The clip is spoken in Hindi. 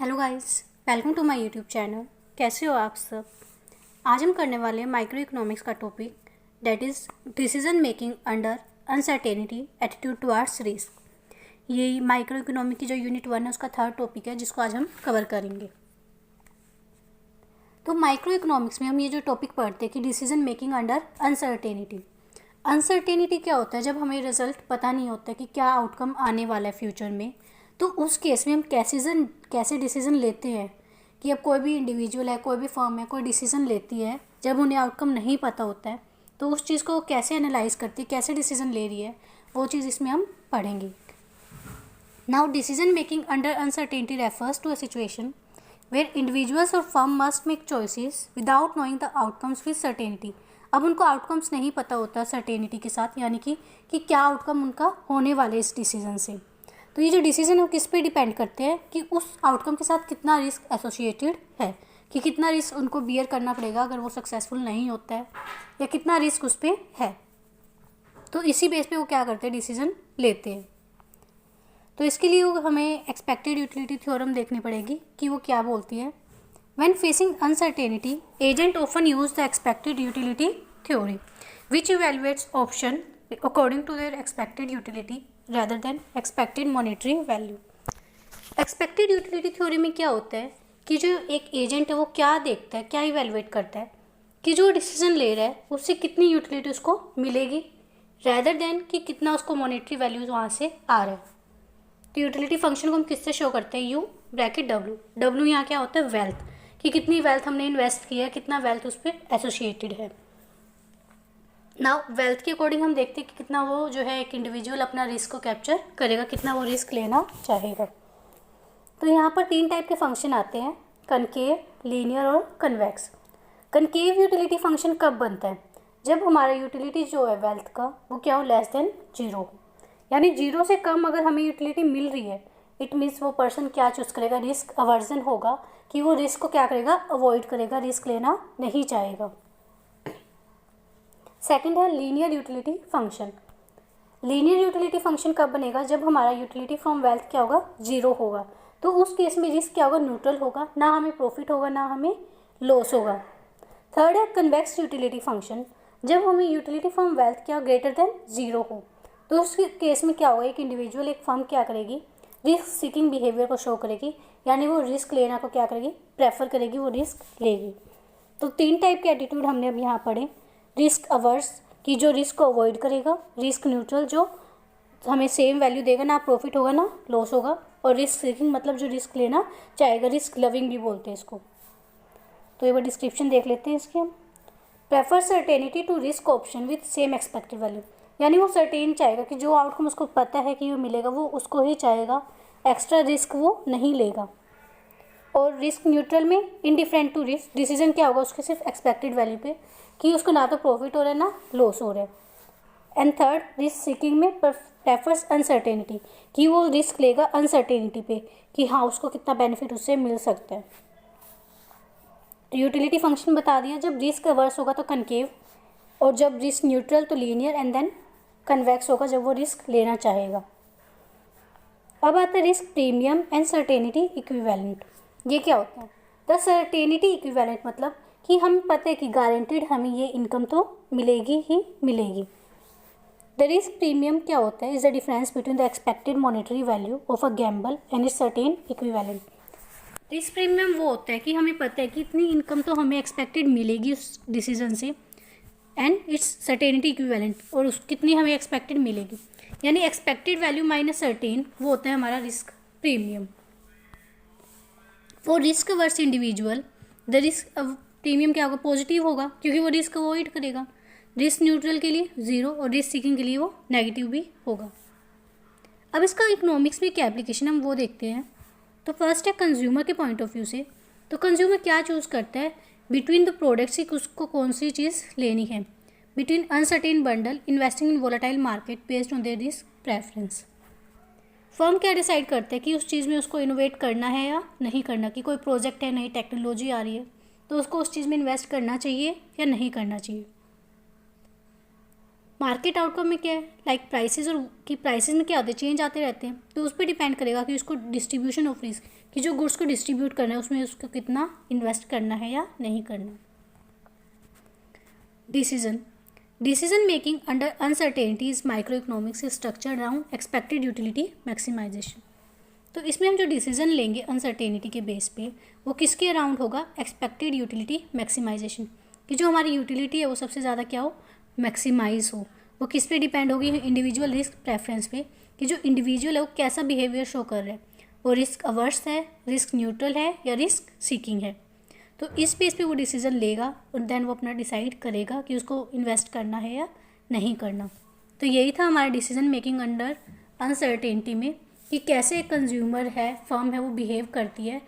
Hello guys, welcome to my YouTube channel. कैसे हो आप सब। आज हम करने वाले हैं माइक्रो इकोनॉमिक्स का topic, that is decision making under uncertainty attitude towards risk. ये माइक्रो इकोनॉमिक की जो यूनिट 1 है उसका थर्ड टॉपिक है जिसको आज हम कवर करेंगे। तो माइक्रो इकोनॉमिक्स में हम ये जो टॉपिक पढ़ते हैं कि decision making under uncertainty. Uncertainty क्या होता है? जब हमें रिजल्ट पता नहीं होता कि क्या आउटकम आने वाला है फ्यूचर में, तो उस केस में हम कैसे डिसीज़न लेते हैं कि अब कोई भी इंडिविजुअल है, कोई भी फर्म है, कोई डिसीज़न लेती है जब उन्हें आउटकम नहीं पता होता है, तो उस चीज़ को कैसे एनालाइज करती है, कैसे डिसीज़न ले रही है, वो चीज़ इसमें हम पढ़ेंगे। Now decision making under uncertainty refers to a situation where individuals or firm must make choices without knowing the outcomes with certainty. अब उनको आउटकम्स नहीं पता होता सर्टेनिटी के साथ, यानी कि क्या आउटकम उनका होने वाले इस डिसीजन से। तो ये जो डिसीजन है वो किस पे डिपेंड करते हैं कि उस आउटकम के साथ कितना रिस्क एसोसिएटेड है, कि कितना रिस्क उनको बियर करना पड़ेगा अगर वो सक्सेसफुल नहीं होता है, या कितना रिस्क उस पर है। तो इसी बेस पे वो क्या करते हैं, डिसीजन लेते हैं। तो इसके लिए हमें एक्सपेक्टेड यूटिलिटी थ्योरम देखनी पड़ेगी कि वो क्या बोलती है। When facing uncertainty, agent often use the expected utility theory which evaluates option according to their expected utility rather than expected monetary value। Expected utility theory में क्या होता है कि जो एक एजेंट है वो क्या देखता है, क्या इवेलुएट करता है कि जो डिसीजन ले रहा है उससे कितनी यूटिलिटी उसको मिलेगी, रैदर देन कि कितना उसको मॉनेटरी वैल्यूज वहाँ से आ रहा है। तो यूटिलिटी फंक्शन को हम किससे शो करते हैं, यू ब्रैकेट डब्ल्यू। डब्ल्यू यहाँ क्या होता है, वेल्थ, कि कितनी वेल्थ हमने इन्वेस्ट किया है, कितना वेल्थ उस पर एसोसिएटेड है। नाउ वेल्थ के अकॉर्डिंग हम देखते हैं कि कितना वो जो है एक इंडिविजुअल अपना रिस्क को कैप्चर करेगा, कितना वो रिस्क लेना चाहेगा। तो यहाँ पर 3 टाइप के फंक्शन आते हैं, कनकेव, लीनियर और कन्वेक्स। कनकेव यूटिलिटी फंक्शन कब बनता है, जब हमारा यूटिलिटी जो है वेल्थ का वो क्या हो, लेस देन 0 हो, यानी 0 से कम अगर हमें यूटिलिटी मिल रही है, इट मीन्स वो पर्सन क्या चूज़ करेगा, रिस्क अवर्जन होगा, कि वो रिस्क को क्या करेगा, अवॉइड करेगा, रिस्क लेना नहीं चाहेगा। सेकंड है linear utility function. Linear utility function कब बनेगा, जब हमारा यूटिलिटी फ्रॉम वेल्थ क्या होगा, 0 होगा। तो उस केस में रिस्क क्या होगा, न्यूट्रल होगा, ना हमें प्रॉफिट होगा ना हमें लॉस होगा। थर्ड है कन्वेक्स यूटिलिटी फंक्शन, जब हमें यूटिलिटी फ्रॉम वेल्थ क्या ग्रेटर देन 0 हो, तो उस केस में क्या होगा, एक इंडिविजुअल, एक फर्म क्या करेगी, रिस्क सीकिंग बिहेवियर को शो करेगी, यानी वो रिस्क लेना को क्या करेगी, प्रेफर करेगी, वो रिस्क लेगी। तो 3 टाइप के एटीट्यूड हमने अब यहाँ पढ़े। रिस्क अवर्स, कि जो रिस्क को अवॉइड करेगा, रिस्क न्यूट्रल, जो हमें सेम वैल्यू देगा, ना प्रॉफिट होगा ना लॉस होगा, और रिस्क सीकिंग मतलब जो रिस्क लेना चाहेगा, रिस्क लविंग भी बोलते हैं इसको। तो एक बार डिस्क्रिप्शन देख लेते हैं इसकी हम। Prefer certainty to risk option with same expected value, यानी वो सर्टेन चाहेगा कि जो आउटकम उसको पता है कि वो मिलेगा वो उसको ही चाहेगा, एक्स्ट्रा रिस्क वो नहीं लेगा। और रिस्क न्यूट्रल में इनडिफरेंट टू रिस्क, डिसीजन क्या होगा उसके सिर्फ एक्सपेक्टेड वैल्यू पे, कि उसको ना तो प्रॉफिट हो रहा है ना लॉस हो रहा है। एंड थर्ड रिस्क सीकिंग में प्रेफर्स अनसर्टेनिटी, कि वो रिस्क लेगा अनसर्टेनिटी पे, कि हाँ उसको कितना बेनिफिट उससे मिल सकता है। तो यूटिलिटी फंक्शन बता दिया, जब रिस्क अवर्स होगा तो कनकेव, और जब रिस्क न्यूट्रल तो लीनियर, एंड देन कन्वेक्स होगा जब वो रिस्क लेना चाहेगा। अब आता है risk premium and certainty equivalent. ये क्या होता है, द सर्टेनिटी इक्विवेलेंट मतलब कि हम पता है कि गारंटीड हमें ये इनकम तो मिलेगी ही मिलेगी। द रिस्क प्रीमियम क्या होता है, is the difference between the expected monetary value of a gamble and it's certain equivalent. Risk premium वो होता है कि हमें पता है कि इतनी इनकम तो हमें एक्सपेक्टेड मिलेगी उस डिसीजन से, एंड इट्स सर्टेनिटी इक्विवेलेंट, और उस कितनी हमें एक्सपेक्टेड मिलेगी, यानी एक्सपेक्टेड वैल्यू माइनस सर्टेन, वो होता है हमारा risk premium. For risk averse individual the risk premium क्या होगा, पॉजिटिव होगा, क्योंकि वो रिस्क अवॉइड करेगा। रिस्क न्यूट्रल के लिए 0 और रिस्क सीकिंग के लिए वो नेगेटिव भी होगा। अब इसका इकोनॉमिक्स में क्या एप्लीकेशन हम वो देखते हैं। तो फर्स्ट है कंज्यूमर के पॉइंट ऑफ व्यू से, तो कंज्यूमर क्या चूज़ करता है बिटवीन द प्रोडक्ट्स की, उसको कौन सी चीज़ लेनी है, between uncertain bundle investing in volatile market based on their risk preference. Firm क्या डिसाइड करते हैं कि उस चीज़ में उसको इनोवेट करना है या नहीं करना, कि कोई प्रोजेक्ट है, नई टेक्नोलॉजी आ रही है, तो उसको उस चीज़ में इन्वेस्ट करना चाहिए या नहीं करना चाहिए। मार्केट आउटकम में क्या है, लाइक प्राइसेस, और कि प्राइसेस में क्या होते हैं, चेंज आते रहते हैं, तो उस पर डिपेंड करेगा कि उसको डिस्ट्रीब्यूशन ऑफ रिस्क, कि जो गुड्स को डिस्ट्रीब्यूट करना है उसमें उसको कितना इन्वेस्ट करना है या नहीं करना। Decision making under uncertainty is micro economics structure around expected utility maximisation. तो इसमें हम जो डिसीजन लेंगे अनसर्टेनिटी के बेस पे, वो किसके अराउंड होगा, एक्सपेक्टेड यूटिलिटी मैक्सिमाइजेशन, कि जो हमारी यूटिलिटी है वो सबसे ज़्यादा क्या हो, मैक्सिमाइज हो। वो किस पे डिपेंड होगी, इंडिविजुअल रिस्क प्रेफरेंस पे, कि जो इंडिविजुअल है वो कैसा बिहेवियर शो कर रहा है, वो रिस्क अवर्स है, रिस्क न्यूट्रल है या रिस्क सीकिंग है। तो इस बेस पे वो डिसीजन लेगा और देन वो अपना डिसाइड करेगा कि उसको इन्वेस्ट करना है या नहीं करना। तो यही था हमारा डिसीजन मेकिंग अंडर अनसर्टेनिटी में, कि कैसे एक कंज्यूमर है, फर्म है, वो बिहेव करती है